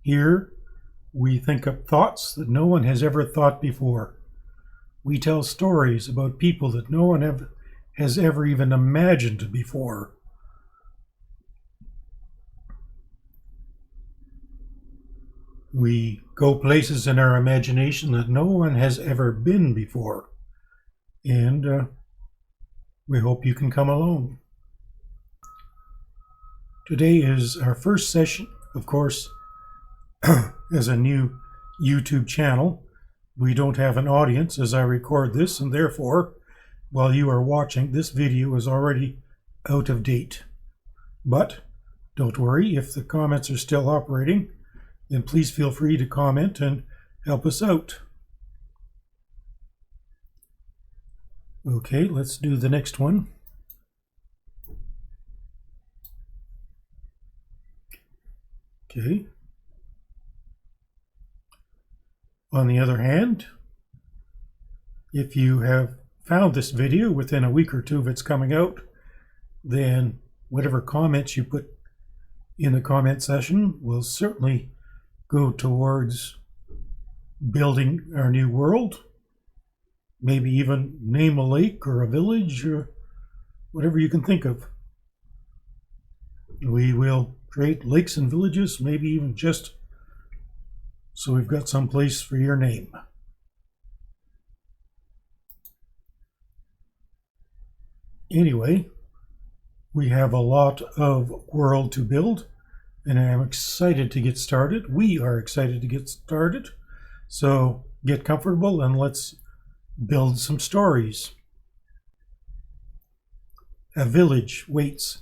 Here, we think up thoughts that no one has ever thought before. We tell stories about people that no one has ever even imagined before. We go places in our imagination that no one has ever been before. And we hope you can come along. Today is our first session, of course, as a new YouTube channel. We don't have an audience as I record this, and therefore, while you are watching, this video is already out of date. But don't worry, if the comments are still operating, then please feel free to comment and help us out. Okay, let's do the next one. Okay. On the other hand, if you have found this video within a week or two of its coming out, then whatever comments you put in the comment section will certainly go towards building our new world. Maybe even name a lake or a village or whatever you can think of. We will create lakes and villages, maybe even just so we've got some place for your name. Anyway, we have a lot of world to build, and I am excited to get started. We are excited to get started. So get comfortable and let's build some stories. A village waits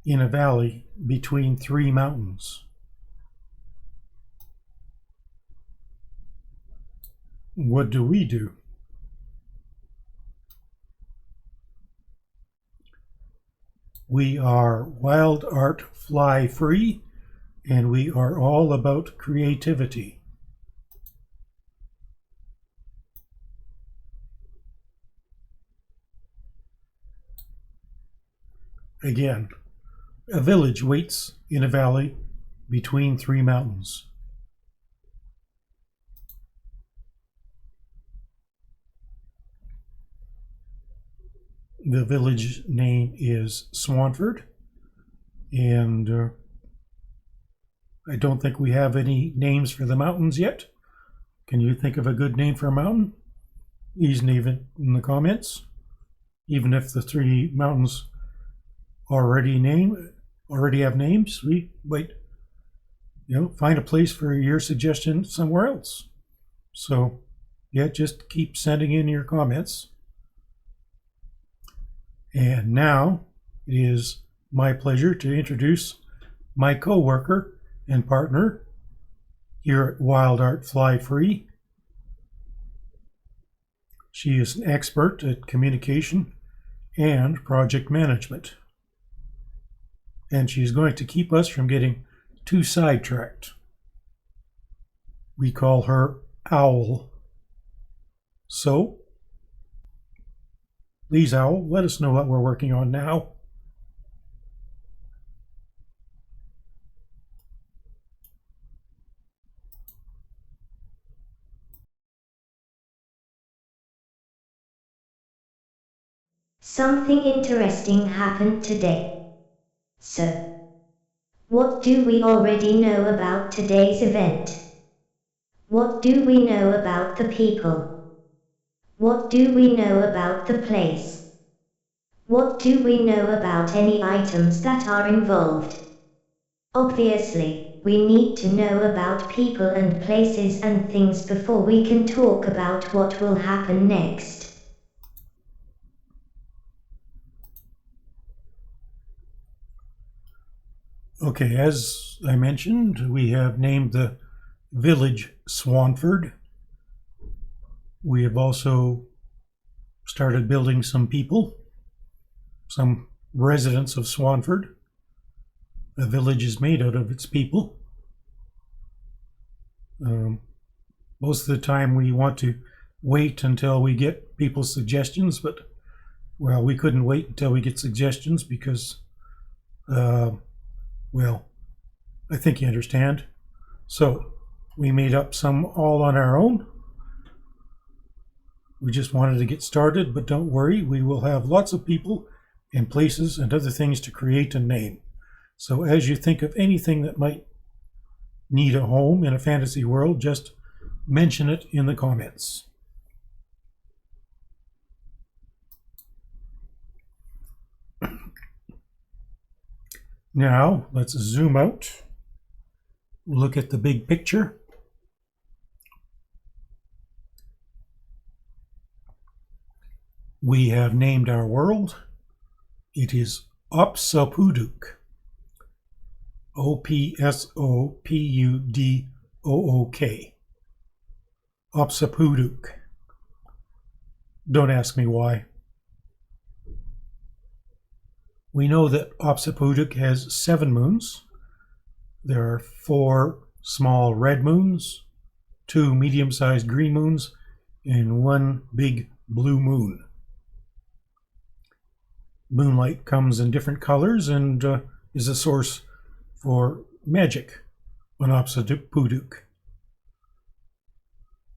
in a valley between three mountains. What do we do? We are Wild Art Fly Free, and we are all about creativity. Again, a village waits in a valley between three mountains. The village name is Swanford, and I don't think we have any names for the mountains yet. Can you think of a good name for a mountain? Please leave it in the comments. Even if the three mountains already have names, we might, find a place for your suggestion somewhere else. So, yeah, just keep sending in your comments. And now it is my pleasure to introduce my co-worker and partner here at Wild Art Fly Free. She is an expert at communication and project management. And she's going to keep us from getting too sidetracked. We call her Owl. So, please, Owl, let us know what we're working on now. Something interesting happened today. So, what do we already know about today's event? What do we know about the people? What do we know about the place? What do we know about any items that are involved? Obviously, we need to know about people and places and things before we can talk about what will happen next. Okay, as I mentioned, we have named the village Swanford. We have also started building some people, some residents of Swanford. A village is made out of its people. Most of the time we want to wait until we get people's suggestions, but, well, we couldn't wait until we get suggestions because, well, I think you understand. So we made up some all on our own. We just wanted to get started, but don't worry, we will have lots of people and places and other things to create and name. So as you think of anything that might need a home in a fantasy world, just mention it in the comments. Now let's zoom out, look at the big picture. We have named our world. It is Opsopuduk. Opsopudok. Opsopuduk. Don't ask me why. We know that Opsopuduk has 7 moons. There are 4 small red moons, 2 medium-sized green moons, and 1 big blue moon. Moonlight comes in different colors and is a source for magic on Opsopuduk.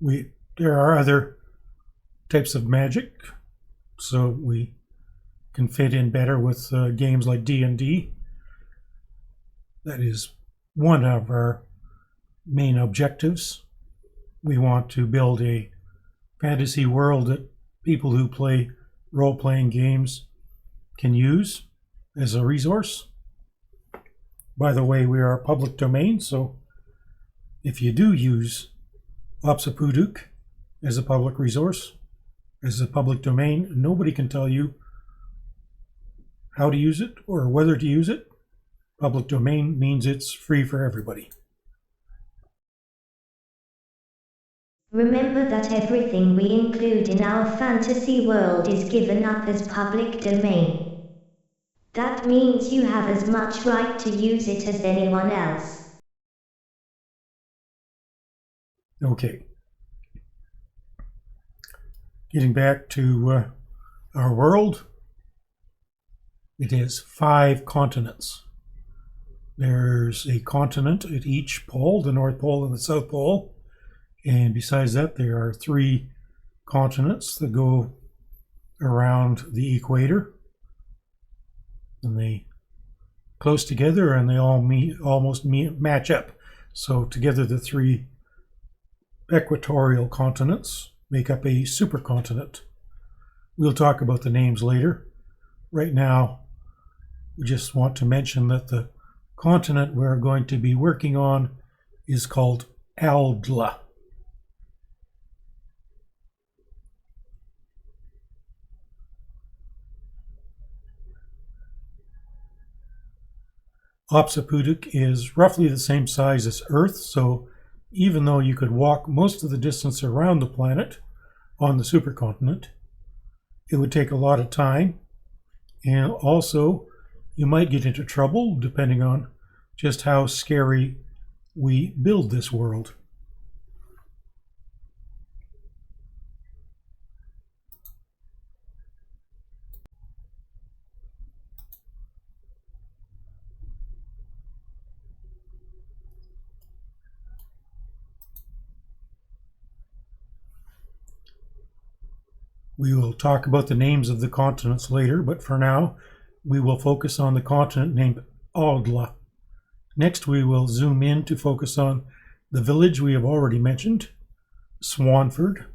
There are other types of magic, so we can fit in better with games like D&D. That is one of our main objectives. We want to build a fantasy world that people who play role-playing games can use as a resource. By the way, we are a public domain, so if you do use Opsopuduk as a public resource, as a public domain, nobody can tell you how to use it or whether to use it. Public domain means it's free for everybody. Remember that everything we include in our fantasy world is given up as public domain. That means you have as much right to use it as anyone else. Okay. Getting back to our world, it has 5 continents. There's a continent at each pole, the North Pole and the South Pole. And besides that, there are 3 continents that go around the equator. And they close together and they all almost match up. So together the 3 equatorial continents make up a supercontinent. We'll talk about the names later. Right now, we just want to mention that the continent we're going to be working on is called Aldla. Opsopuduk is roughly the same size as Earth, so even though you could walk most of the distance around the planet on the supercontinent, it would take a lot of time, and also you might get into trouble depending on just how scary we build this world. We will talk about the names of the continents later, but for now, we will focus on the continent named Aldla. Next, we will zoom in to focus on the village we have already mentioned, Swanford.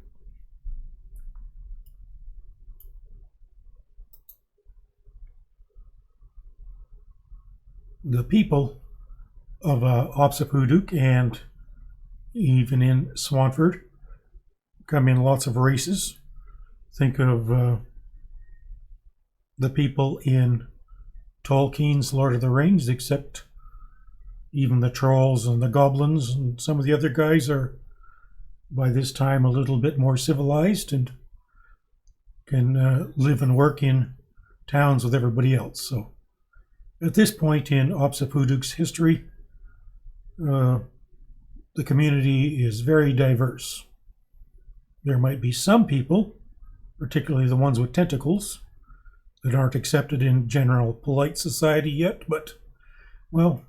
The people of Opsopuduk and even in Swanford come in lots of races. Think of the people in Tolkien's Lord of the Rings, except even the trolls and the goblins and some of the other guys are by this time a little bit more civilized and can live and work in towns with everybody else. So at this point in Opsopuduk's history, the community is very diverse. There might be some people, particularly the ones with tentacles, that aren't accepted in general polite society yet, but, well,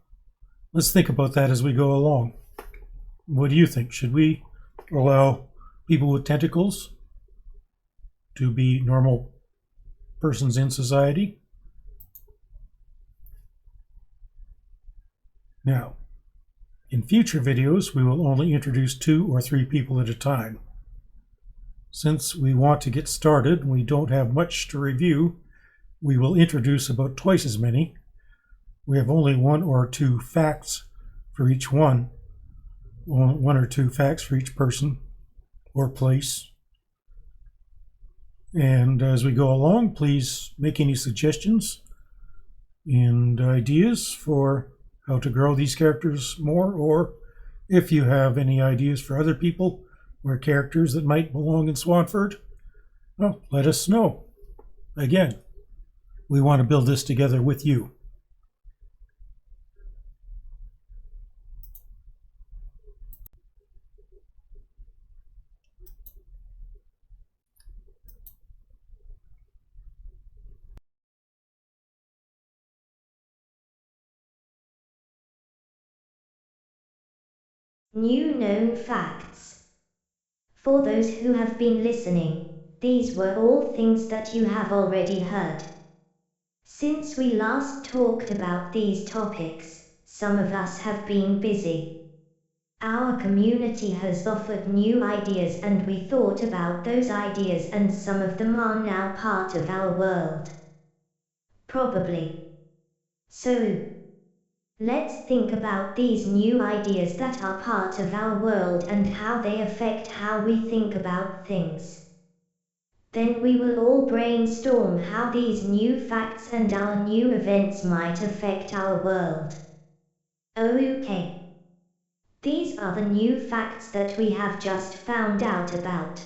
let's think about that as we go along. What do you think? Should we allow people with tentacles to be normal persons in society? Now, in future videos, we will only introduce 2 or 3 people at a time. Since we want to get started and we don't have much to review, we will introduce about twice as many. We have only 1 or 2 facts for each one. 1 or 2 facts for each person or place. And as we go along, please make any suggestions and ideas for how to grow these characters more, or if you have any ideas for other people or characters that might belong in Swanford, well, let us know. Again, we want to build this together with you. New known facts. For those who have been listening, these were all things that you have already heard. Since we last talked about these topics, some of us have been busy. Our community has offered new ideas and we thought about those ideas, and some of them are now part of our world. Probably. So, let's think about these new ideas that are part of our world and how they affect how we think about things. Then we will all brainstorm how these new facts and our new events might affect our world. Okay. These are the new facts that we have just found out about.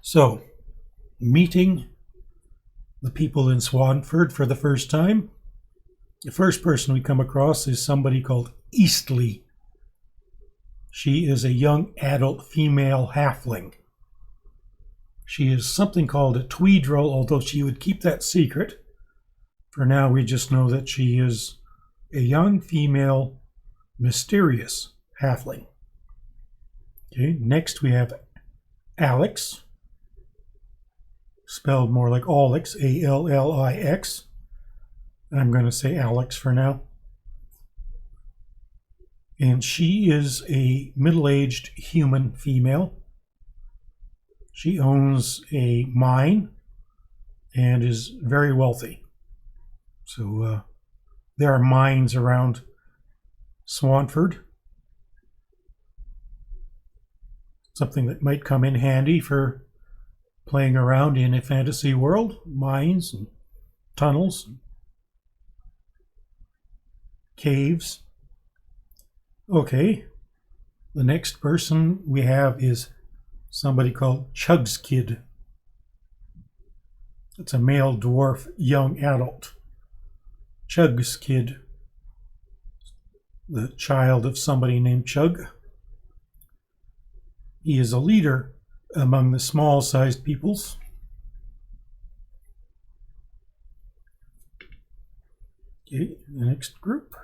So, meeting the people in Swanford for the first time. The first person we come across is somebody called Eastleigh. She is a young adult female halfling. She is something called a Tweedrel, although she would keep that secret. For now, we just know that she is a young female mysterious halfling. Okay, next we have Alex, spelled more like Allix, A-L-L-I-X. I'm going to say Alex for now. And she is a middle-aged human female. She owns a mine and is very wealthy. So there are mines around Swanford. Something that might come in handy for playing around in a fantasy world. Mines and tunnels, and caves. Okay, the next person we have is somebody called Chugskid. It's a male dwarf young adult. Chugskid, the child of somebody named Chug. He is a leader among the small-sized peoples. Okay, the next group.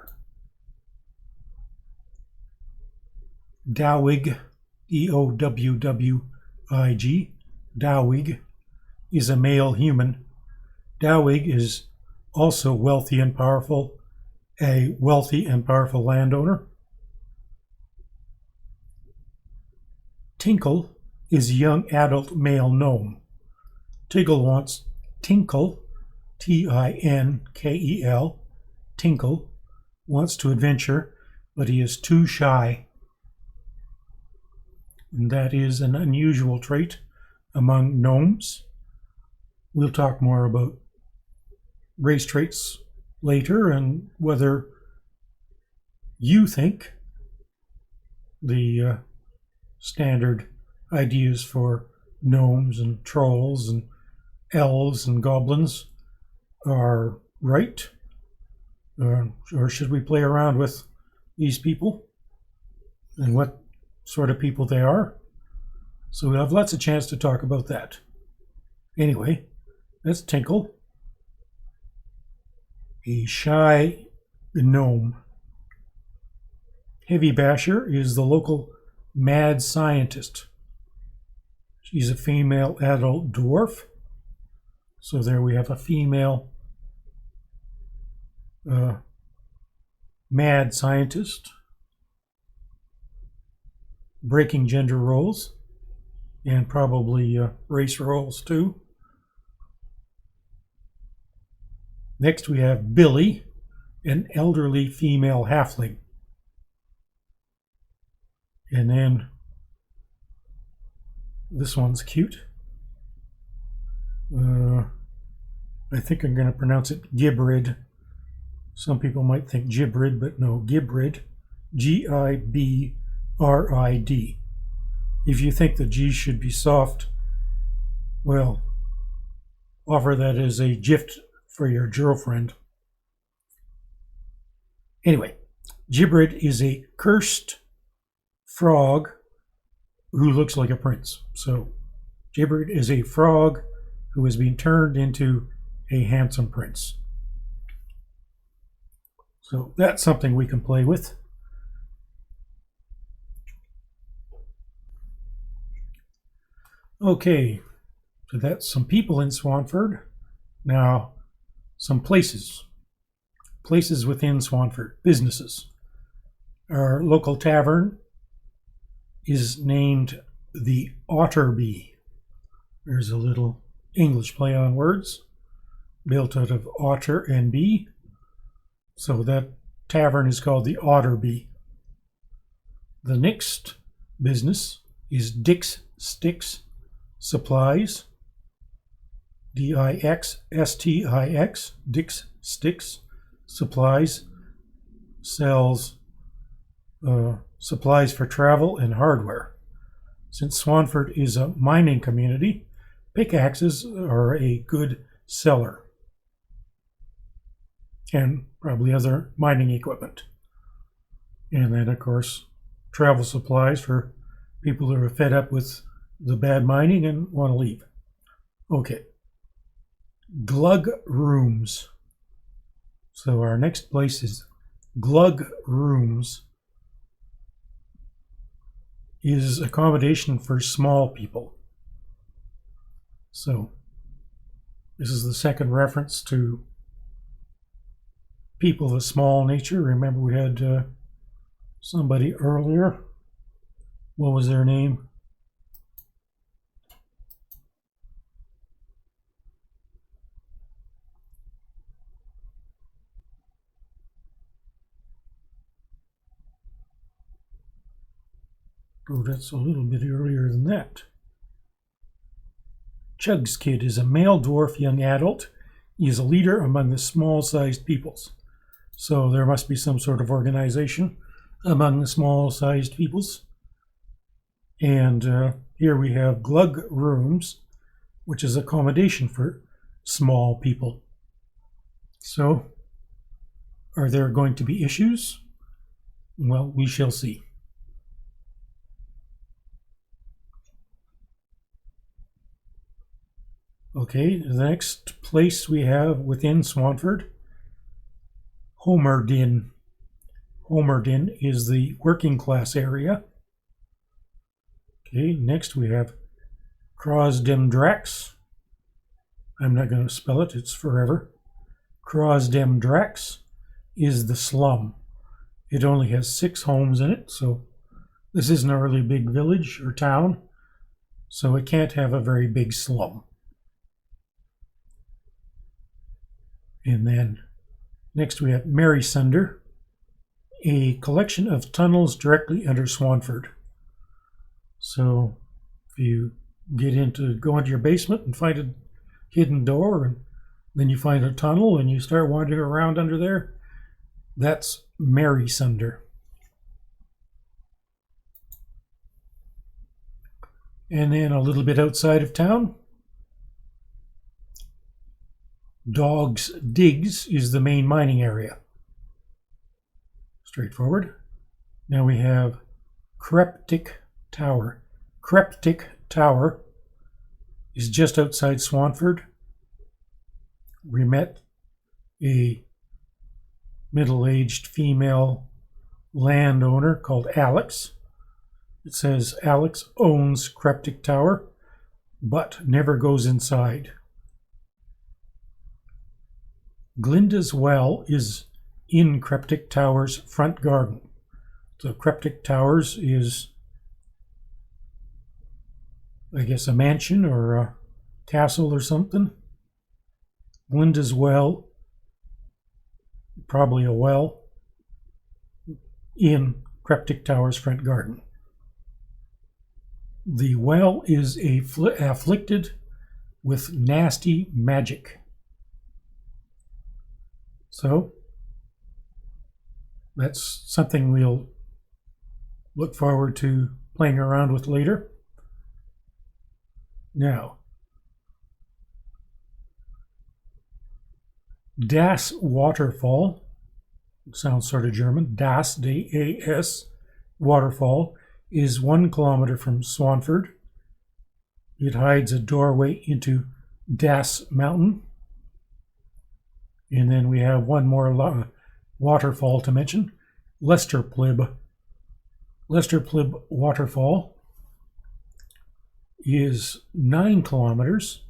Dowig, D-O-W-W-I-G. Dowig is a male human. Dowig is also wealthy and powerful, a wealthy and powerful landowner. Tinkle is a young adult male gnome. Tinkle wants Tinkle, T-I-N-K-E-L, Tinkle wants to adventure, but he is too shy. And that is an unusual trait among gnomes. We'll talk more about race traits later and whether you think the standard ideas for gnomes and trolls and elves and goblins are right? Or should we play around with these people and what sort of people they are? So we'll have lots of chance to talk about that. Anyway, that's Tinkle, a shy gnome. Heavy Basher is the local mad scientist. She's a female adult dwarf. So there we have a female mad scientist, breaking gender roles and probably race roles too. Next we have Billy, an elderly female halfling. And then this one's cute. I think I'm going to pronounce it Gibrid. Some people might think Gibrid, but no, Gibrid. Gibrid. If you think the G should be soft, well, offer that as a gift for your girlfriend. Anyway, Gibrid is a cursed frog who looks like a prince. So Gibrid is a frog who has been turned into a handsome prince. So that's something we can play with. Okay, so that's some people in Swanford. Now, some places. Places within Swanford, businesses. Our local tavern is named the Otterby. There's a little English play on words, built out of otter and bee. So that tavern is called the Otterby. The next business is Dick's Sticks Supplies. Dixstix. Dick's Sticks Supplies sells supplies for travel and hardware. Since Swanford is a mining community, pickaxes are a good seller. And probably other mining equipment. And then, of course, travel supplies for people who are fed up with the bad mining and want to leave. Okay. Glug Rooms. So our next place is Glug Rooms. Is accommodation for small people. So this is the second reference to people of small nature. Remember we had somebody earlier. What was their name? Oh, that's a little bit earlier than that. Chug's Kid is a male dwarf young adult. He is a leader among the small-sized peoples. So there must be some sort of organization among the small-sized peoples. And here we have Glug Rooms, which is accommodation for small people. So, are there going to be issues? Well, we shall see. Okay, the next place we have within Swanford, Homerdin. Homerdin is the working class area. Okay, next we have Crosdemdrax. I'm not going to spell it, it's forever. Crosdemdrax is the slum. It only has 6 homes in it, so this isn't a really big village or town, so it can't have a very big slum. And then next we have Mary Sunder, a collection of tunnels directly under Swanford. So if you go into your basement and find a hidden door, and then you find a tunnel and you start wandering around under there, that's Mary Sunder. And then a little bit outside of town, Dogs Digs is the main mining area. Straightforward. Now we have Cryptic Tower. Cryptic Tower is just outside Swanford. We met a middle-aged female landowner called Alex. It says Alex owns Cryptic Tower, but never goes inside. Glinda's Well is in Cryptic Tower's front garden. So Cryptic Towers is, I guess, a mansion or a castle or something. Glinda's Well, probably a well, in Cryptic Tower's front garden. The well is afflicted with nasty magic. So that's something we'll look forward to playing around with later. Now, Das Waterfall, sounds sort of German, Das, D-A-S, Waterfall, is 1 kilometer from Swanford. It hides a doorway into Das Mountain. And then we have one more waterfall to mention, Lesterplib. Lesterplib Waterfall is 9 kilometers.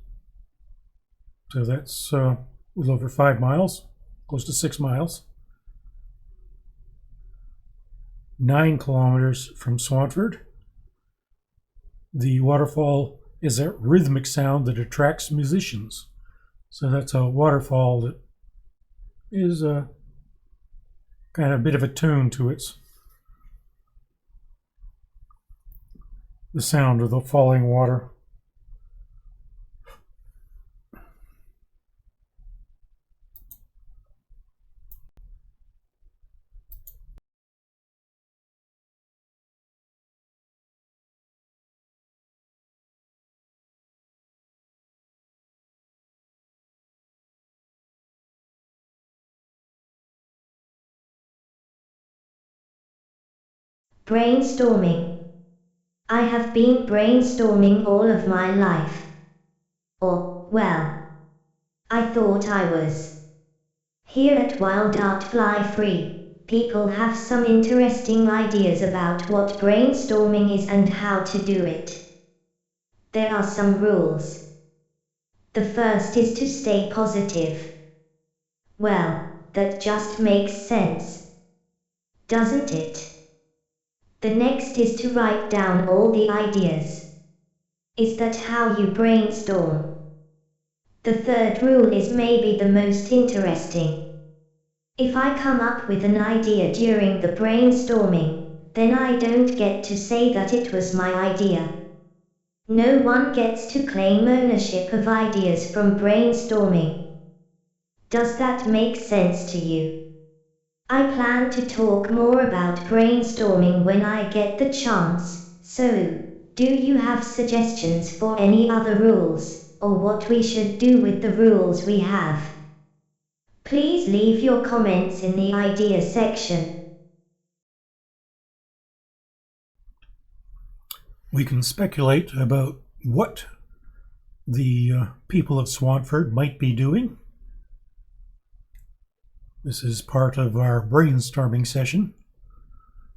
So that's a little over 5 miles, close to 6 miles. 9 kilometers from Swanford. The waterfall is a rhythmic sound that attracts musicians. So that's a waterfall that is a kind of a bit of a tune to the sound of the falling water. Brainstorming. I have been brainstorming all of my life. Or, well, I thought I was. Here at Wild Art Fly Free, people have some interesting ideas about what brainstorming is and how to do it. There are some rules. The first is to stay positive. Well, that just makes sense, doesn't it? The next is to write down all the ideas. Is that how you brainstorm? The third rule is maybe the most interesting. If I come up with an idea during the brainstorming, then I don't get to say that it was my idea. No one gets to claim ownership of ideas from brainstorming. Does that make sense to you? I plan to talk more about brainstorming when I get the chance, so, do you have suggestions for any other rules, or what we should do with the rules we have? Please leave your comments in the idea section. We can speculate about what the people of Swanford might be doing. This is part of our brainstorming session.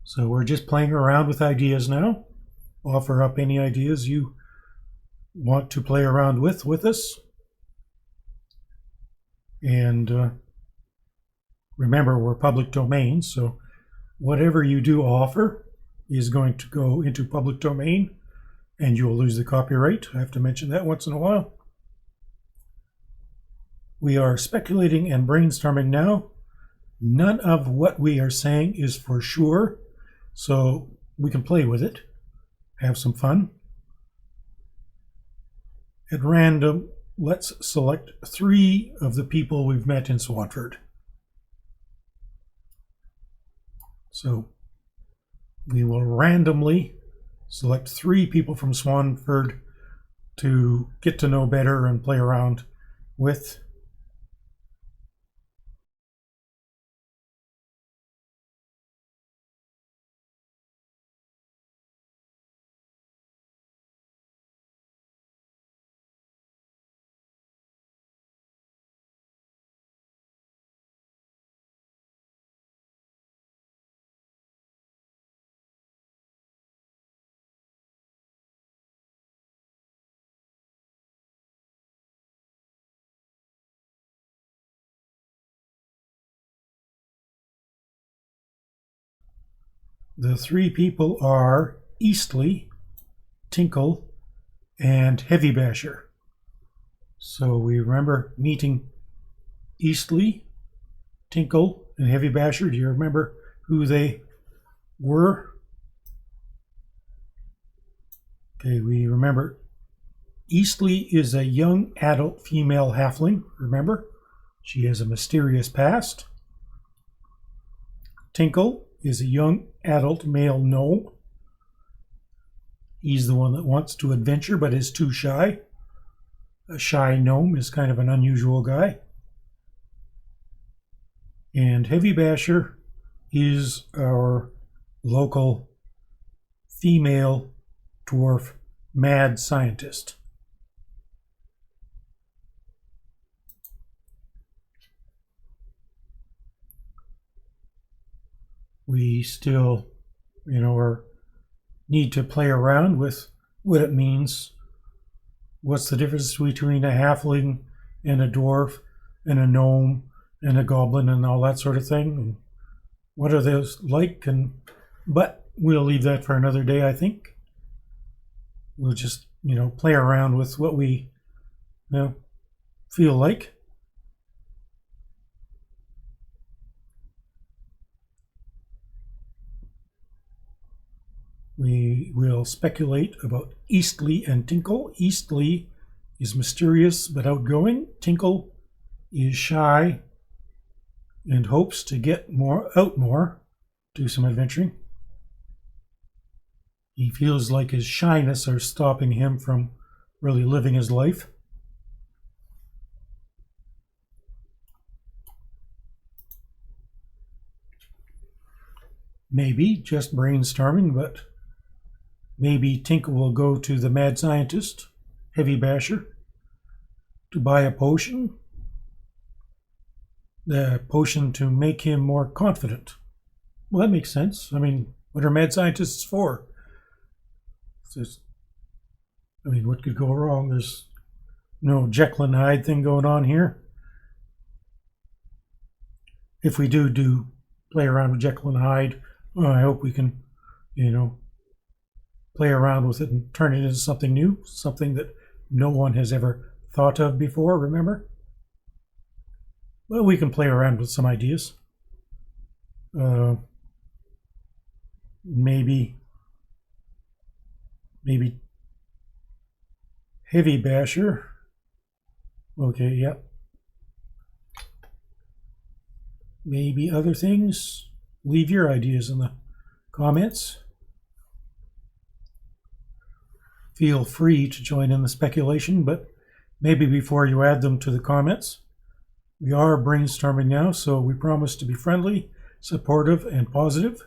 So we're just playing around with ideas now. Offer up any ideas you want to play around with us. And remember, we're public domain, so whatever you do offer is going to go into public domain, and you will lose the copyright. I have to mention that once in a while. We are speculating and brainstorming now. None of what we are saying is for sure, so we can play with it, have some fun. At random, let's select 3 of the people we've met in Swanford. So we will randomly select 3 people from Swanford to get to know better and play around with. The three people are Eastly, Tinkle, and Heavy Basher. So we remember meeting Eastly, Tinkle, and Heavy Basher. Do you remember who they were? Okay, we remember Eastly is a young adult female halfling, remember? She has a mysterious past. Tinkle is a young adult male gnome. He's the one that wants to adventure but is too shy. A shy gnome is kind of an unusual guy. And Heavy Basher is our local female dwarf mad scientist. We still, need to play around with what it means. What's the difference between a halfling and a dwarf and a gnome and a goblin and all that sort of thing? And what are those like? But we'll leave that for another day, I think. We'll just, play around with what we, feel like. We will speculate about Eastly and Tinkle. Eastly is mysterious but outgoing. Tinkle is shy and hopes to get out more, do some adventuring. He feels like his shyness are stopping him from really living his life. Maybe just brainstorming, but maybe Tinkle will go to the mad scientist, Heavy Basher, to buy a potion. The potion to make him more confident. Well, that makes sense. I mean, what are mad scientists for? What could go wrong? There's no Jekyll and Hyde thing going on here. If we do play around with Jekyll and Hyde, well, I hope we can, play around with it and turn it into something new, something that no one has ever thought of before, remember? Well, we can play around with some ideas. Maybe Heavy Basher. Okay, yep. Maybe other things. Leave your ideas in the comments. Feel free to join in the speculation, but maybe before you add them to the comments. We are brainstorming now, so we promise to be friendly, supportive, and positive.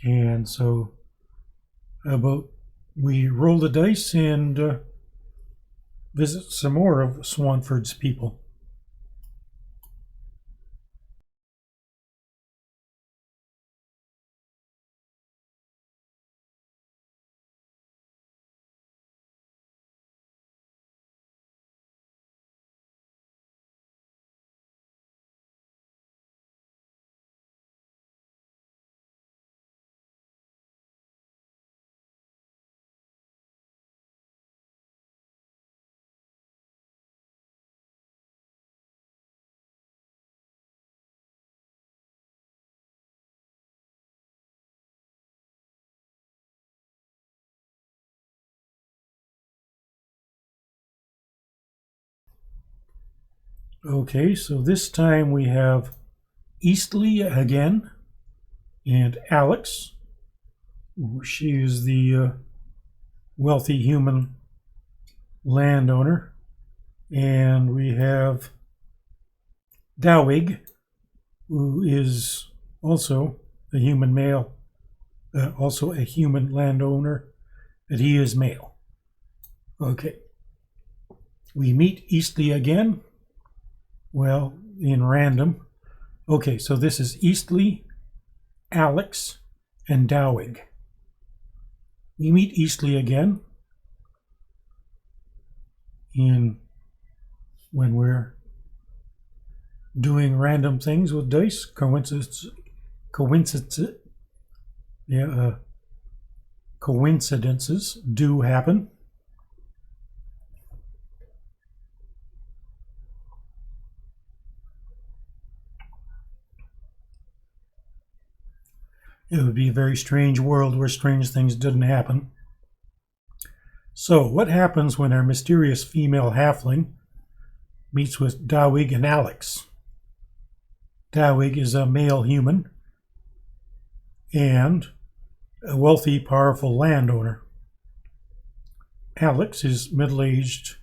And so, how about we roll the dice and visit some more of Swanford's people. Okay, so this time we have Eastly again and Alex. She is the wealthy human landowner. And we have Dowig, who is also a human male, also a human landowner, but he is male. Okay. We meet Eastly again. Well, in random. Okay, so this is Eastly, Alex, and Dowig. We meet Eastly again when we're doing random things with dice, coincidences, coincidences do happen. It would be a very strange world where strange things didn't happen. So, what happens when our mysterious female halfling meets with Dawig and Alex? Dawig is a male human and a wealthy, powerful landowner. Alex is middle-aged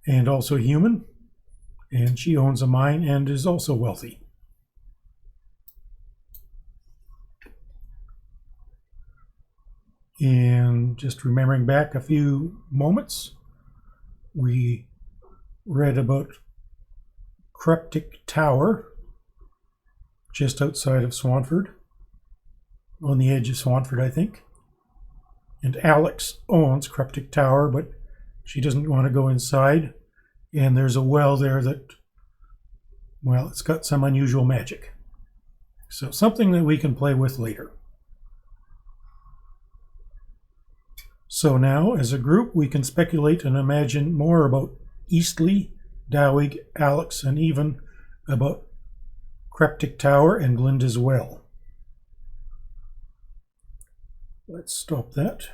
and also human, and she owns a mine and is also wealthy. And just remembering back a few moments, we read about Cryptic Tower just outside of Swanford, on the edge of Swanford, I think. And Alex owns Cryptic Tower, but she doesn't want to go inside. And there's a well there that, well, it's got some unusual magic. So something that we can play with later. So now, as a group, we can speculate and imagine more about Eastleigh, Dawig, Alex, and even about Cryptic Tower and Glinda's Well. Let's stop that.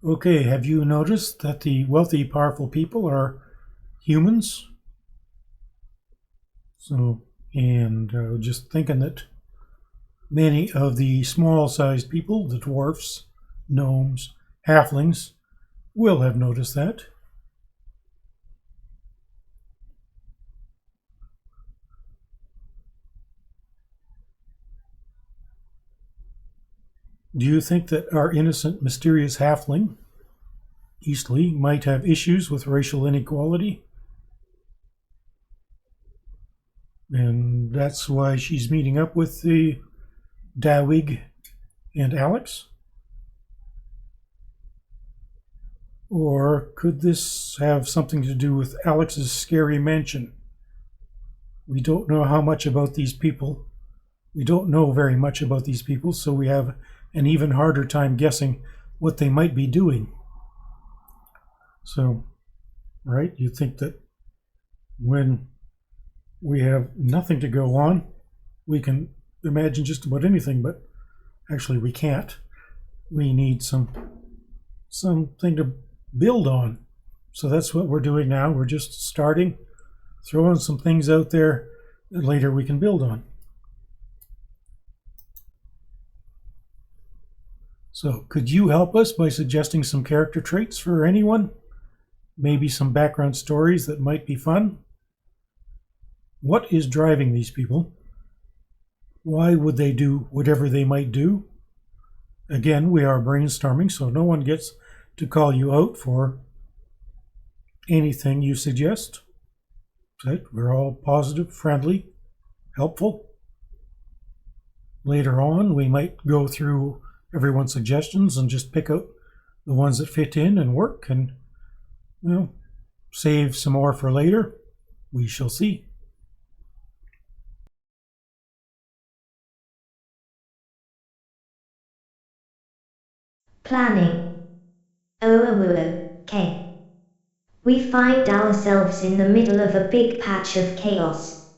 Okay, have you noticed that the wealthy, powerful people are humans? So, and just thinking that many of the small-sized people, the dwarfs, gnomes, halflings, will have noticed that. Do you think that our innocent, mysterious halfling, Eastleigh, might have issues with racial inequality? And that's why she's meeting up with the Dawig and Alex? Or could this have something to do with Alex's scary mansion? We don't know how much about these people. We don't know very much about these people, so we have an even harder time guessing what they might be doing. So, right, you think that when we have nothing to go on, we can imagine just about anything, but actually we can't. We need something to build on. So that's what we're doing now. We're just starting, throwing some things out there that later we can build on. So could you help us by suggesting some character traits for anyone? Maybe some background stories that might be fun? What is driving these people? Why would they do whatever they might do? Again, we are brainstorming, so no one gets to call you out for anything you suggest. Right? We're all positive, friendly, helpful. Later on, we might go through everyone's suggestions and just pick out the ones that fit in and work, and save some more for later. We shall see. Planning. Okay. We find ourselves in the middle of a big patch of chaos.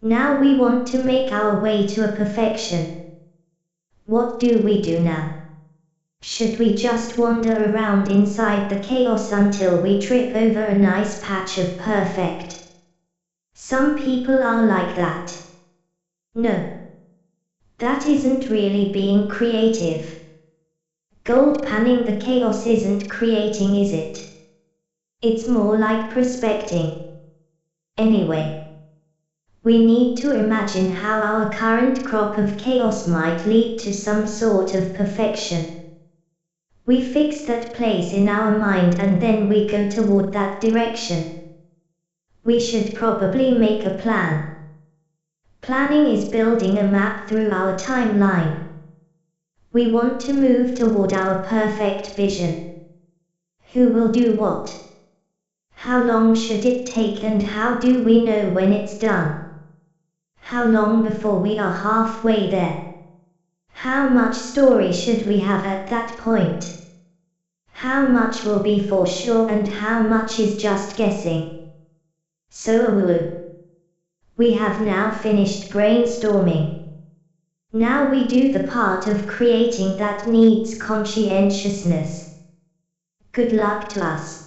Now we want to make our way to a perfection. What do we do now? Should we just wander around inside the chaos until we trip over a nice patch of perfect? Some people are like that. No. That isn't really being creative. Gold panning the chaos isn't creating, is it? It's more like prospecting. Anyway, we need to imagine how our current crop of chaos might lead to some sort of perfection. We fix that place in our mind and then we go toward that direction. We should probably make a plan. Planning is building a map through our timeline. We want to move toward our perfect vision. Who will do what? How long should it take and how do we know when it's done? How long before we are halfway there? How much story should we have at that point? How much will be for sure and how much is just guessing? So we have now finished brainstorming. Now we do the part of creating that needs conscientiousness. Good luck to us.